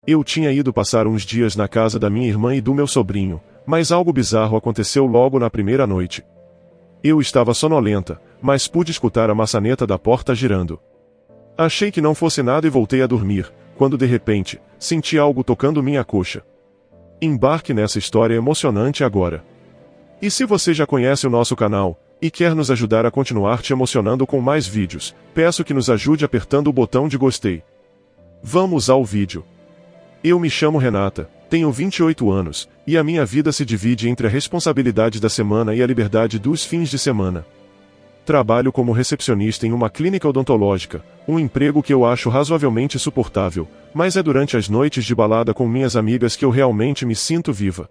Eu tinha ido passar uns dias na casa da minha irmã e do meu sobrinho, mas algo bizarro aconteceu logo na primeira noite. Eu estava sonolenta, mas pude escutar a maçaneta da porta girando. Achei que não fosse nada e voltei a dormir, quando de repente, senti algo tocando minha coxa. Embarque nessa história emocionante agora. E se você já conhece o nosso canal, e quer nos ajudar a continuar te emocionando com mais vídeos, peço que nos ajude apertando o botão de gostei. Vamos ao vídeo. Eu me chamo Renata, tenho 28 anos, e a minha vida se divide entre a responsabilidade da semana e a liberdade dos fins de semana. Trabalho como recepcionista em uma clínica odontológica, um emprego que eu acho razoavelmente suportável, mas é durante as noites de balada com minhas amigas que eu realmente me sinto viva.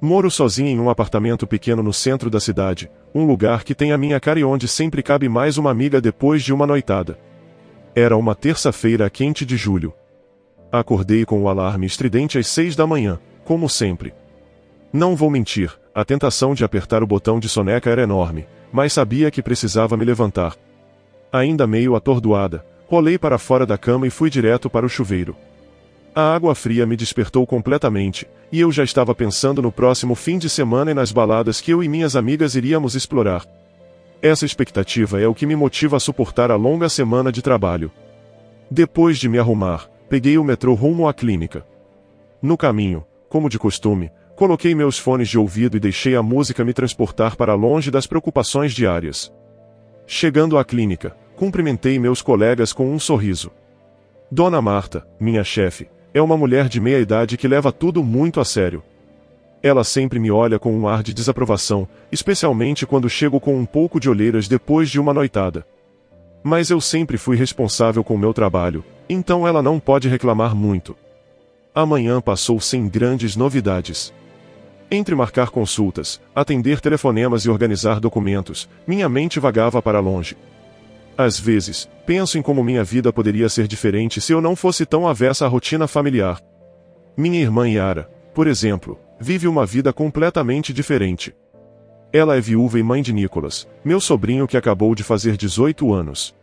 Moro sozinha em um apartamento pequeno no centro da cidade, um lugar que tem a minha cara e onde sempre cabe mais uma amiga depois de uma noitada. Era uma terça-feira quente de julho. Acordei com o alarme estridente às 6 da manhã, como sempre. Não vou mentir, a tentação de apertar o botão de soneca era enorme, mas sabia que precisava me levantar. Ainda meio atordoada, rolei para fora da cama e fui direto para o chuveiro. A água fria me despertou completamente, e eu já estava pensando no próximo fim de semana e nas baladas que eu e minhas amigas iríamos explorar. Essa expectativa é o que me motiva a suportar a longa semana de trabalho. Depois de me arrumar, peguei o metrô rumo à clínica. No caminho, como de costume, coloquei meus fones de ouvido e deixei a música me transportar para longe das preocupações diárias. Chegando à clínica, cumprimentei meus colegas com um sorriso. Dona Marta, minha chefe, é uma mulher de meia idade que leva tudo muito a sério. Ela sempre me olha com um ar de desaprovação, especialmente quando chego com um pouco de olheiras depois de uma noitada. Mas eu sempre fui responsável com o meu trabalho, então ela não pode reclamar muito. Amanhã passou sem grandes novidades. Entre marcar consultas, atender telefonemas e organizar documentos, minha mente vagava para longe. Às vezes, penso em como minha vida poderia ser diferente se eu não fosse tão avessa à rotina familiar. Minha irmã Yara, por exemplo, vive uma vida completamente diferente. Ela é viúva e mãe de Nicolas, meu sobrinho que acabou de fazer 18 anos.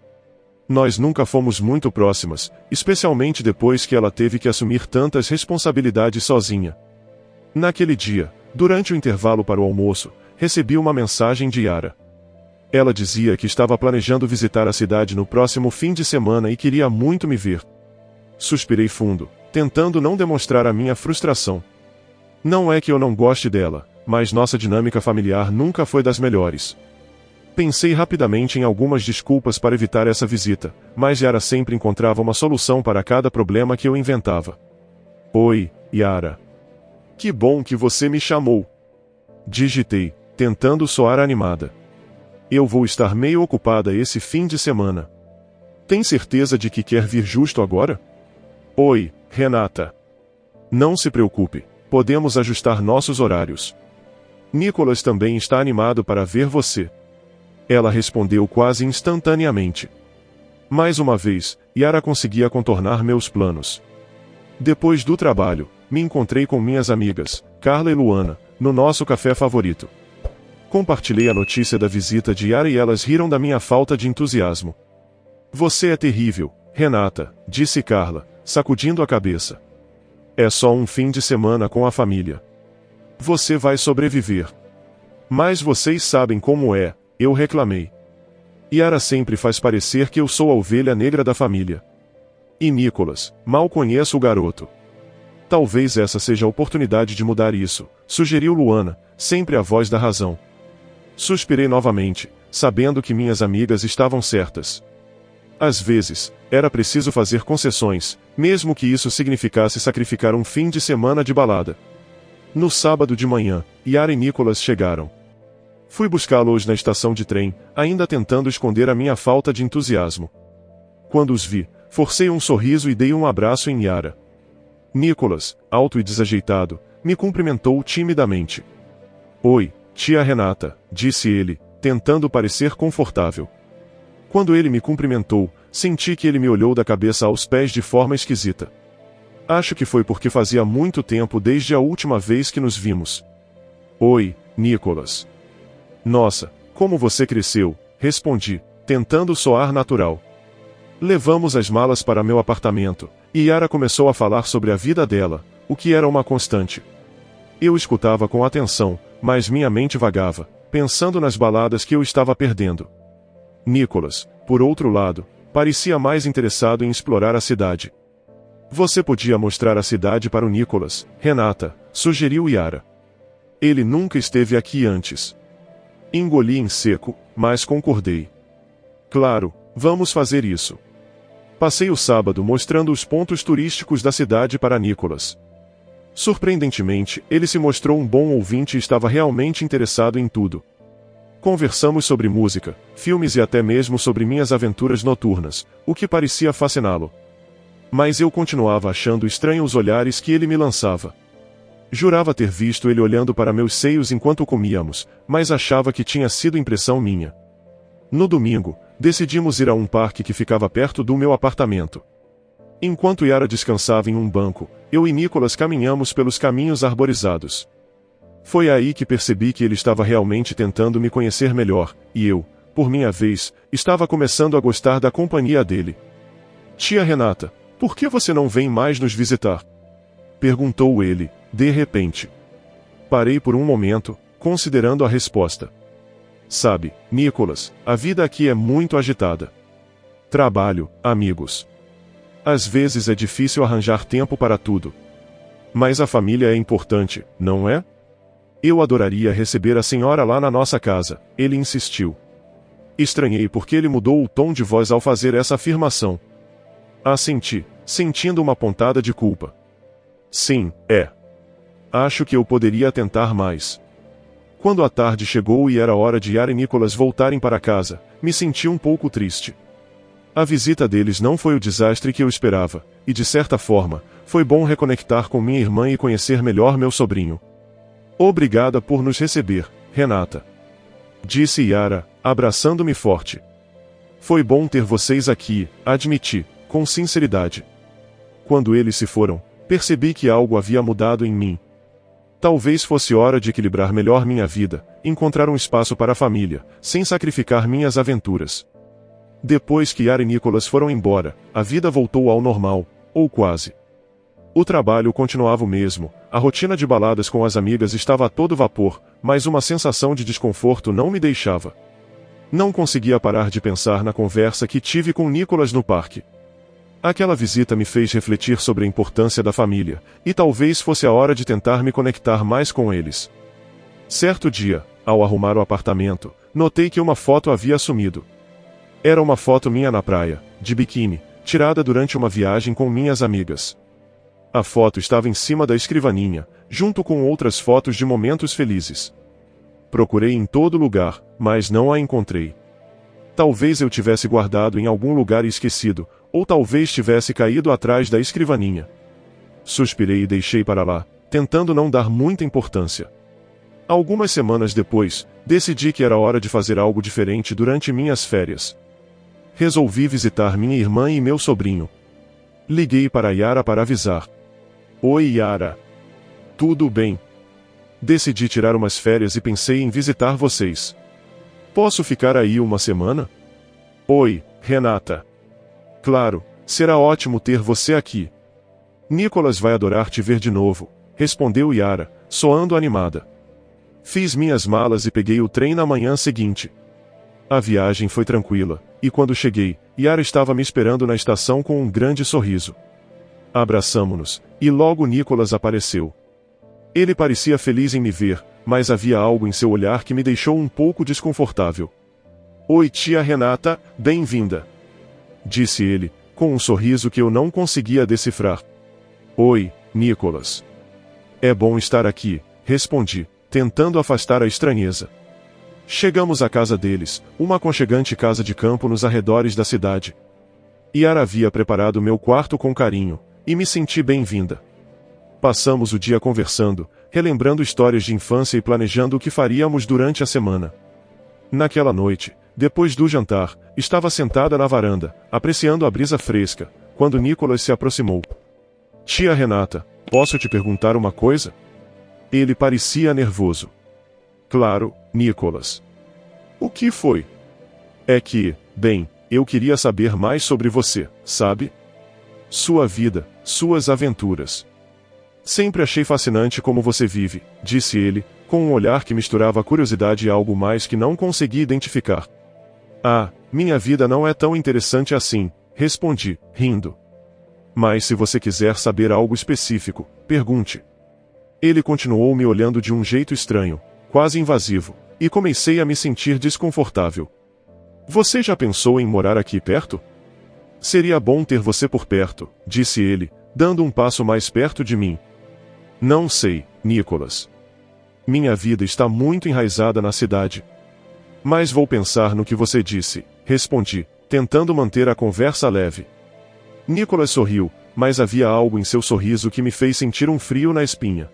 Nós nunca fomos muito próximas, especialmente depois que ela teve que assumir tantas responsabilidades sozinha. Naquele dia, durante o intervalo para o almoço, recebi uma mensagem de Yara. Ela dizia que estava planejando visitar a cidade no próximo fim de semana e queria muito me ver. Suspirei fundo, tentando não demonstrar a minha frustração. Não é que eu não goste dela, mas nossa dinâmica familiar nunca foi das melhores. Pensei rapidamente em algumas desculpas para evitar essa visita, mas Yara sempre encontrava uma solução para cada problema que eu inventava. Oi, Yara. Que bom que você me chamou. Digitei, tentando soar animada. Eu vou estar meio ocupada esse fim de semana. Tem certeza de que quer vir justo agora? Oi, Renata. Não se preocupe, podemos ajustar nossos horários. Nicolas também está animado para ver você. Ela respondeu quase instantaneamente. Mais uma vez, Yara conseguia contornar meus planos. Depois do trabalho, me encontrei com minhas amigas, Carla e Luana, no nosso café favorito. Compartilhei a notícia da visita de Yara e elas riram da minha falta de entusiasmo. Você é terrível, Renata, disse Carla, sacudindo a cabeça. É só um fim de semana com a família. Você vai sobreviver. Mas vocês sabem como é, eu reclamei. Yara sempre faz parecer que eu sou a ovelha negra da família. E Nicolas, mal conheço o garoto. Talvez essa seja a oportunidade de mudar isso, sugeriu Luana, sempre a voz da razão. Suspirei novamente, sabendo que minhas amigas estavam certas. Às vezes, era preciso fazer concessões, mesmo que isso significasse sacrificar um fim de semana de balada. No sábado de manhã, Yara e Nicolas chegaram. Fui buscá-los na estação de trem, ainda tentando esconder a minha falta de entusiasmo. Quando os vi, forcei um sorriso e dei um abraço em Yara. Nicolas, alto e desajeitado, me cumprimentou timidamente. Oi, tia Renata, disse ele, tentando parecer confortável. Quando ele me cumprimentou, senti que ele me olhou da cabeça aos pés de forma esquisita. Acho que foi porque fazia muito tempo desde a última vez que nos vimos. Oi, Nicolas. Nossa, como você cresceu, respondi, tentando soar natural. Levamos as malas para meu apartamento, E Yara começou a falar sobre a vida dela, o que era uma constante. Eu escutava com atenção, mas minha mente vagava, pensando nas baladas que eu estava perdendo. Nicholas, por outro lado, parecia mais interessado em explorar a cidade. Você podia mostrar a cidade para o Nicholas, Renata, sugeriu Yara. Ele nunca esteve aqui antes. Engoli em seco, mas concordei. Claro, vamos fazer isso. Passei o sábado mostrando os pontos turísticos da cidade para Nicholas. Surpreendentemente, ele se mostrou um bom ouvinte e estava realmente interessado em tudo. Conversamos sobre música, filmes e até mesmo sobre minhas aventuras noturnas, o que parecia fasciná-lo. Mas eu continuava achando estranho os olhares que ele me lançava. Jurava ter visto ele olhando para meus seios enquanto comíamos, mas achava que tinha sido impressão minha. No domingo, decidimos ir a um parque que ficava perto do meu apartamento. Enquanto Yara descansava em um banco, eu e Nicholas caminhamos pelos caminhos arborizados. Foi aí que percebi que ele estava realmente tentando me conhecer melhor, e eu, por minha vez, estava começando a gostar da companhia dele. Tia Renata, por que você não vem mais nos visitar? Perguntou ele, de repente. Parei por um momento, considerando a resposta. Sabe, Nicholas, a vida aqui é muito agitada. Trabalho, amigos. Às vezes é difícil arranjar tempo para tudo. Mas a família é importante, não é? Eu adoraria receber a senhora lá na nossa casa, ele insistiu. Estranhei porque ele mudou o tom de voz ao fazer essa afirmação. Assenti, sentindo uma pontada de culpa. Sim, é. Acho que eu poderia tentar mais. Quando a tarde chegou e era hora de Yara e Nicholas voltarem para casa, me senti um pouco triste. A visita deles não foi o desastre que eu esperava, e de certa forma, foi bom reconectar com minha irmã e conhecer melhor meu sobrinho. Obrigada por nos receber, Renata. Disse Yara, abraçando-me forte. Foi bom ter vocês aqui, admiti, com sinceridade. Quando eles se foram, percebi que algo havia mudado em mim. Talvez fosse hora de equilibrar melhor minha vida, encontrar um espaço para a família, sem sacrificar minhas aventuras. Depois que Yara e Nicholas foram embora, a vida voltou ao normal, ou quase. O trabalho continuava o mesmo, a rotina de baladas com as amigas estava a todo vapor, mas uma sensação de desconforto não me deixava. Não conseguia parar de pensar na conversa que tive com Nicholas no parque. Aquela visita me fez refletir sobre a importância da família, e talvez fosse a hora de tentar me conectar mais com eles. Certo dia, ao arrumar o apartamento, notei que uma foto havia sumido. Era uma foto minha na praia, de biquíni, tirada durante uma viagem com minhas amigas. A foto estava em cima da escrivaninha, junto com outras fotos de momentos felizes. Procurei em todo lugar, mas não a encontrei. Talvez eu tivesse guardado em algum lugar e esquecido, ou talvez tivesse caído atrás da escrivaninha. Suspirei e deixei para lá, tentando não dar muita importância. Algumas semanas depois, decidi que era hora de fazer algo diferente durante minhas férias. Resolvi visitar minha irmã e meu sobrinho. Liguei para Yara para avisar. Oi Yara. Tudo bem? Decidi tirar umas férias e pensei em visitar vocês. Posso ficar aí uma semana? Oi, Renata. Claro, será ótimo ter você aqui. Nicholas vai adorar te ver de novo, respondeu Yara, soando animada. Fiz minhas malas e peguei o trem na manhã seguinte. A viagem foi tranquila, e quando cheguei, Yara estava me esperando na estação com um grande sorriso. Abraçamo-nos, e logo Nicholas apareceu. Ele parecia feliz em me ver, mas havia algo em seu olhar que me deixou um pouco desconfortável. Oi tia Renata, bem-vinda. Disse ele, com um sorriso que eu não conseguia decifrar. Oi, Nicholas. É bom estar aqui, respondi, tentando afastar a estranheza. Chegamos à casa deles, uma aconchegante casa de campo nos arredores da cidade. Yara havia preparado meu quarto com carinho, e me senti bem-vinda. Passamos o dia conversando, relembrando histórias de infância e planejando o que faríamos durante a semana. Naquela noite, depois do jantar, estava sentada na varanda, apreciando a brisa fresca, quando Nicholas se aproximou. Tia Renata, posso te perguntar uma coisa? Ele parecia nervoso. Claro, Nicholas. O que foi? É que, bem, eu queria saber mais sobre você, sabe? sua vida, suas aventuras. Sempre achei fascinante como você vive, disse ele, com um olhar que misturava curiosidade e algo mais que não consegui identificar. Ah, minha vida não é tão interessante assim, respondi, rindo. Mas se você quiser saber algo específico, pergunte. Ele continuou me olhando de um jeito estranho, quase invasivo, e comecei a me sentir desconfortável. Você já pensou em morar aqui perto? Seria bom ter você por perto, disse ele, dando um passo mais perto de mim. Não sei, Nicholas. Minha vida está muito enraizada na cidade. Mas vou pensar no que você disse, respondi, tentando manter a conversa leve. Nicholas sorriu, mas havia algo em seu sorriso que me fez sentir um frio na espinha.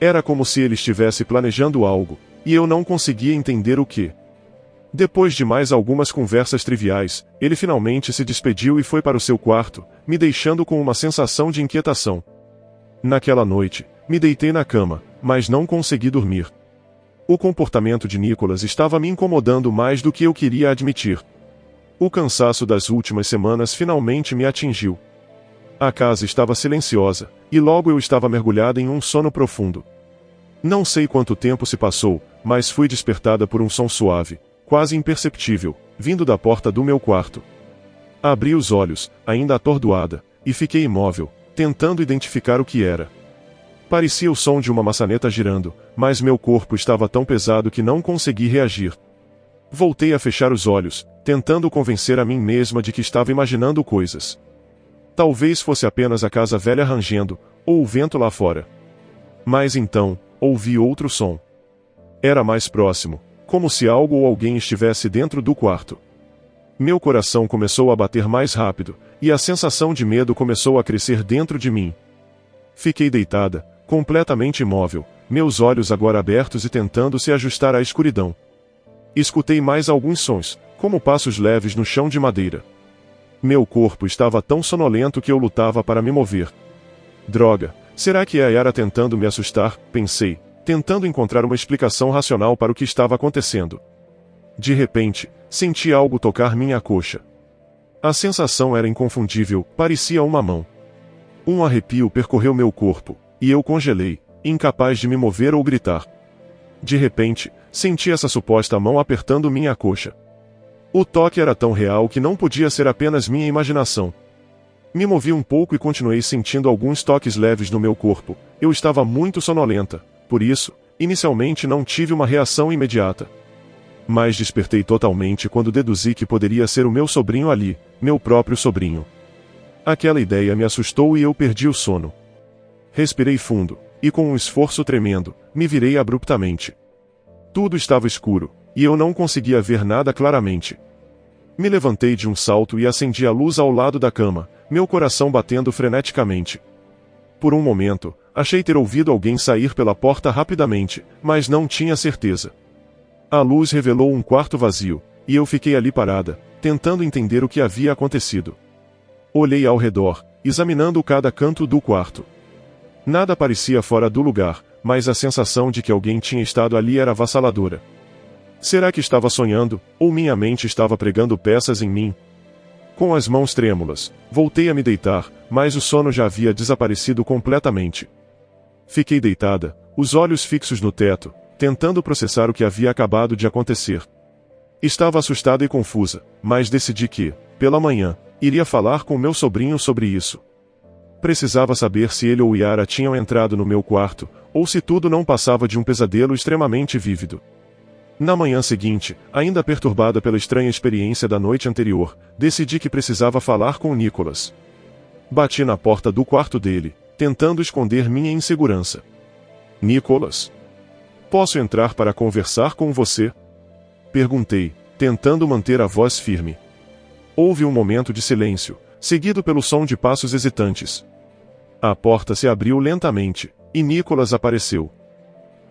Era como se ele estivesse planejando algo, e eu não conseguia entender o que. Depois de mais algumas conversas triviais, ele finalmente se despediu e foi para o seu quarto, me deixando com uma sensação de inquietação. Naquela noite, me deitei na cama, mas não consegui dormir. O comportamento de Nicholas estava me incomodando mais do que eu queria admitir. O cansaço das últimas semanas finalmente me atingiu. A casa estava silenciosa, e logo eu estava mergulhada em um sono profundo. Não sei quanto tempo se passou, mas fui despertada por um som suave, quase imperceptível, vindo da porta do meu quarto. Abri os olhos, ainda atordoada, e fiquei imóvel, tentando identificar o que era. Parecia o som de uma maçaneta girando, mas meu corpo estava tão pesado que não consegui reagir. Voltei a fechar os olhos, tentando convencer a mim mesma de que estava imaginando coisas. Talvez fosse apenas a casa velha rangendo, ou o vento lá fora. Mas então, ouvi outro som. Era mais próximo, como se algo ou alguém estivesse dentro do quarto. Meu coração começou a bater mais rápido, e a sensação de medo começou a crescer dentro de mim. Fiquei deitada, completamente imóvel, meus olhos agora abertos e tentando se ajustar à escuridão. Escutei mais alguns sons, como passos leves no chão de madeira. Meu corpo estava tão sonolento que eu lutava para me mover. Droga, será que é a Yara tentando me assustar? Pensei, tentando encontrar uma explicação racional para o que estava acontecendo. De repente, senti algo tocar minha coxa. A sensação era inconfundível, parecia uma mão. Um arrepio percorreu meu corpo, e eu congelei, incapaz de me mover ou gritar. De repente, senti essa suposta mão apertando minha coxa. O toque era tão real que não podia ser apenas minha imaginação. Me movi um pouco e continuei sentindo alguns toques leves no meu corpo. Eu estava muito sonolenta, por isso, inicialmente não tive uma reação imediata. Mas despertei totalmente quando deduzi que poderia ser o meu sobrinho ali, meu próprio sobrinho. Aquela ideia me assustou e eu perdi o sono. Respirei fundo, e com um esforço tremendo, me virei abruptamente. Tudo estava escuro, e eu não conseguia ver nada claramente. Me levantei de um salto e acendi a luz ao lado da cama, meu coração batendo freneticamente. Por um momento, achei ter ouvido alguém sair pela porta rapidamente, mas não tinha certeza. A luz revelou um quarto vazio, e eu fiquei ali parada, tentando entender o que havia acontecido. Olhei ao redor, examinando cada canto do quarto. Nada parecia fora do lugar, mas a sensação de que alguém tinha estado ali era avassaladora. Será que estava sonhando, ou minha mente estava pregando peças em mim? Com as mãos trêmulas, voltei a me deitar, mas o sono já havia desaparecido completamente. Fiquei deitada, os olhos fixos no teto, tentando processar o que havia acabado de acontecer. Estava assustada e confusa, mas decidi que, pela manhã, iria falar com meu sobrinho sobre isso. Precisava saber se ele ou Yara tinham entrado no meu quarto, ou se tudo não passava de um pesadelo extremamente vívido. Na manhã seguinte, ainda perturbada pela estranha experiência da noite anterior, decidi que precisava falar com Nicholas. Bati na porta do quarto dele, tentando esconder minha insegurança. Nicholas? Posso entrar para conversar com você? Perguntei, tentando manter a voz firme. Houve um momento de silêncio, seguido pelo som de passos hesitantes. A porta se abriu lentamente, e Nicholas apareceu.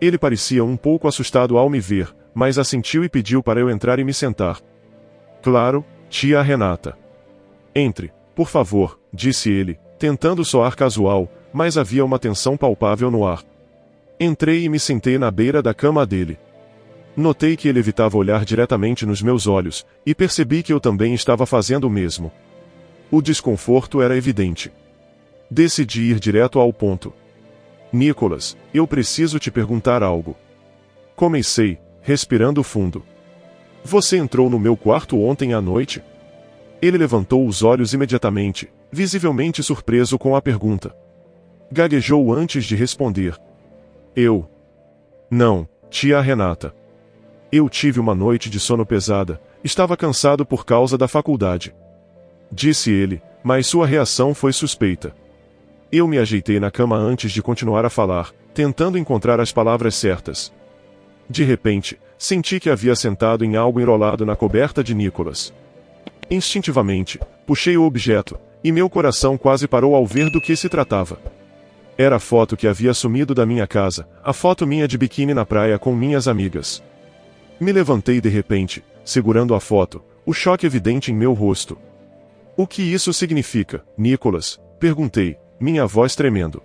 Ele parecia um pouco assustado ao me ver, mas assentiu e pediu para eu entrar e me sentar. Claro, tia Renata. Entre, por favor, disse ele, tentando soar casual, mas havia uma tensão palpável no ar. Entrei e me sentei na beira da cama dele. Notei que ele evitava olhar diretamente nos meus olhos, e percebi que eu também estava fazendo o mesmo. O desconforto era evidente. Decidi ir direto ao ponto. Nicholas, eu preciso te perguntar algo. Comecei, respirando fundo. Você entrou no meu quarto ontem à noite? Ele levantou os olhos imediatamente, visivelmente surpreso com a pergunta. Gaguejou antes de responder. Não, tia Renata. Eu tive uma noite de sono pesada, estava cansado por causa da faculdade. Disse ele, mas sua reação foi suspeita. Eu me ajeitei na cama antes de continuar a falar, tentando encontrar as palavras certas. De repente, senti que havia sentado em algo enrolado na coberta de Nicholas. Instintivamente, puxei o objeto, e meu coração quase parou ao ver do que se tratava. Era a foto que havia sumido da minha casa, a foto minha de biquíni na praia com minhas amigas. Me levantei de repente, segurando a foto, o choque evidente em meu rosto. O que isso significa, Nicholas? Perguntei, minha voz tremendo.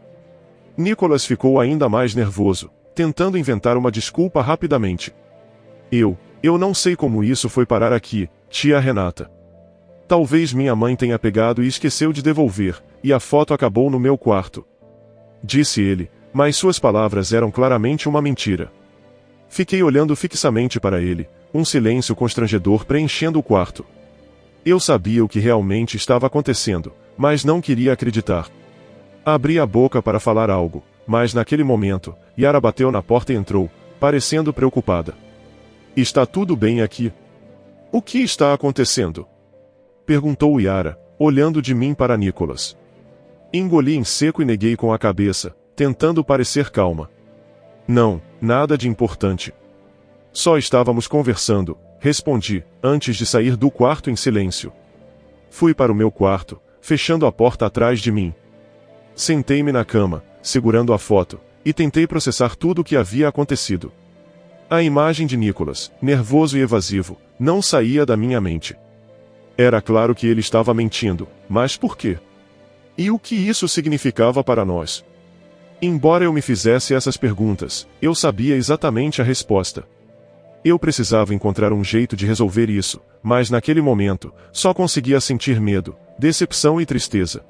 Nicholas ficou ainda mais nervoso, tentando inventar uma desculpa rapidamente. Eu não sei como isso foi parar aqui, tia Renata. Talvez minha mãe tenha pegado e esqueceu de devolver, e a foto acabou no meu quarto. Disse ele, mas suas palavras eram claramente uma mentira. Fiquei olhando fixamente para ele, um silêncio constrangedor preenchendo o quarto. Eu sabia o que realmente estava acontecendo, mas não queria acreditar. Abri a boca para falar algo, mas naquele momento, Yara bateu na porta e entrou, parecendo preocupada. Está tudo bem aqui? O que está acontecendo? Perguntou Yara, olhando de mim para Nicholas. Engoli em seco e neguei com a cabeça, tentando parecer calma. Não, nada de importante. Só estávamos conversando, respondi, antes de sair do quarto em silêncio. Fui para o meu quarto, fechando a porta atrás de mim. Sentei-me na cama, segurando a foto, e tentei processar tudo o que havia acontecido. A imagem de Nicholas, nervoso e evasivo, não saía da minha mente. Era claro que ele estava mentindo, mas por quê? E o que isso significava para nós? Embora eu me fizesse essas perguntas, eu sabia exatamente a resposta. Eu precisava encontrar um jeito de resolver isso, mas naquele momento, só conseguia sentir medo, decepção e tristeza.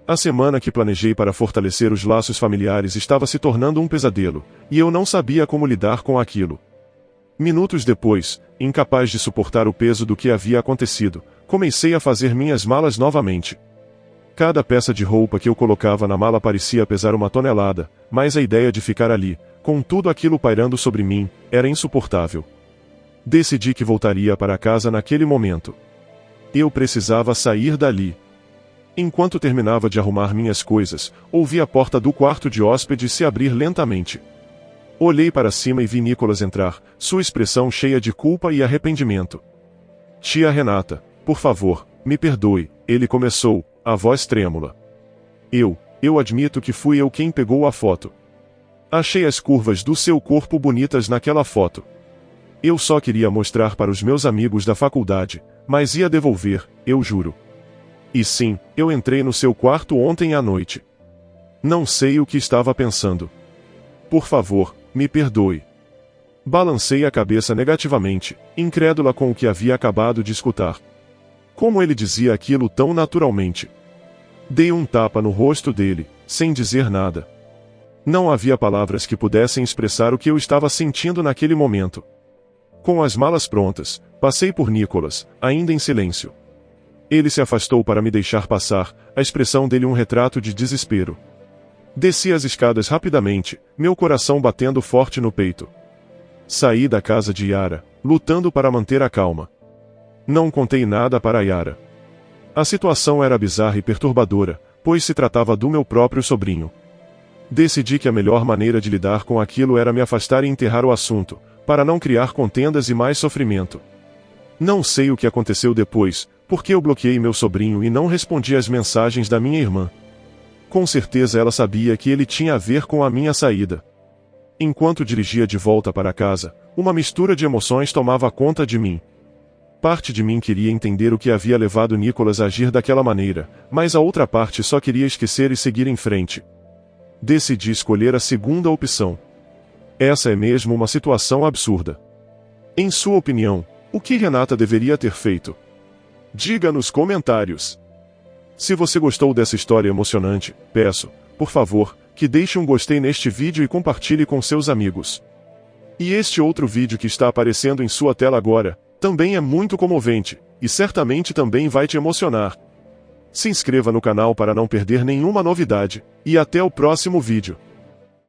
A semana que planejei para fortalecer os laços familiares estava se tornando um pesadelo, e eu não sabia como lidar com aquilo. Minutos depois, incapaz de suportar o peso do que havia acontecido, comecei a fazer minhas malas novamente. Cada peça de roupa que eu colocava na mala parecia pesar 1 tonelada, mas a ideia de ficar ali, com tudo aquilo pairando sobre mim, era insuportável. Decidi que voltaria para casa naquele momento. Eu precisava sair dali. Enquanto terminava de arrumar minhas coisas, ouvi a porta do quarto de hóspedes se abrir lentamente. Olhei para cima e vi Nicholas entrar, sua expressão cheia de culpa e arrependimento. Tia Renata, por favor, me perdoe, ele começou, a voz trêmula. Eu admito que fui eu quem pegou a foto. Achei as curvas do seu corpo bonitas naquela foto. Eu só queria mostrar para os meus amigos da faculdade, mas ia devolver, eu juro. E sim, eu entrei no seu quarto ontem à noite. Não sei o que estava pensando. Por favor, me perdoe. Balancei a cabeça negativamente, incrédula com o que havia acabado de escutar. Como ele dizia aquilo tão naturalmente? Dei um tapa no rosto dele, sem dizer nada. Não havia palavras que pudessem expressar o que eu estava sentindo naquele momento. Com as malas prontas, passei por Nicholas, ainda em silêncio. Ele se afastou para me deixar passar, a expressão dele um retrato de desespero. Desci as escadas rapidamente, meu coração batendo forte no peito. Saí da casa de Yara, lutando para manter a calma. Não contei nada para Yara. A situação era bizarra e perturbadora, pois se tratava do meu próprio sobrinho. Decidi que a melhor maneira de lidar com aquilo era me afastar e enterrar o assunto, para não criar contendas e mais sofrimento. Não sei o que aconteceu depois, porque eu bloqueei meu sobrinho e não respondi às mensagens da minha irmã. Com certeza ela sabia que ele tinha a ver com a minha saída. Enquanto dirigia de volta para casa, uma mistura de emoções tomava conta de mim. Parte de mim queria entender o que havia levado Nicholas a agir daquela maneira, mas a outra parte só queria esquecer e seguir em frente. Decidi escolher a segunda opção. Essa é mesmo uma situação absurda. Em sua opinião, o que Renata deveria ter feito? Diga nos comentários. Se você gostou dessa história emocionante, peço, por favor, que deixe um gostei neste vídeo e compartilhe com seus amigos. E este outro vídeo que está aparecendo em sua tela agora, também é muito comovente, e certamente também vai te emocionar. Se inscreva no canal para não perder nenhuma novidade, e até o próximo vídeo.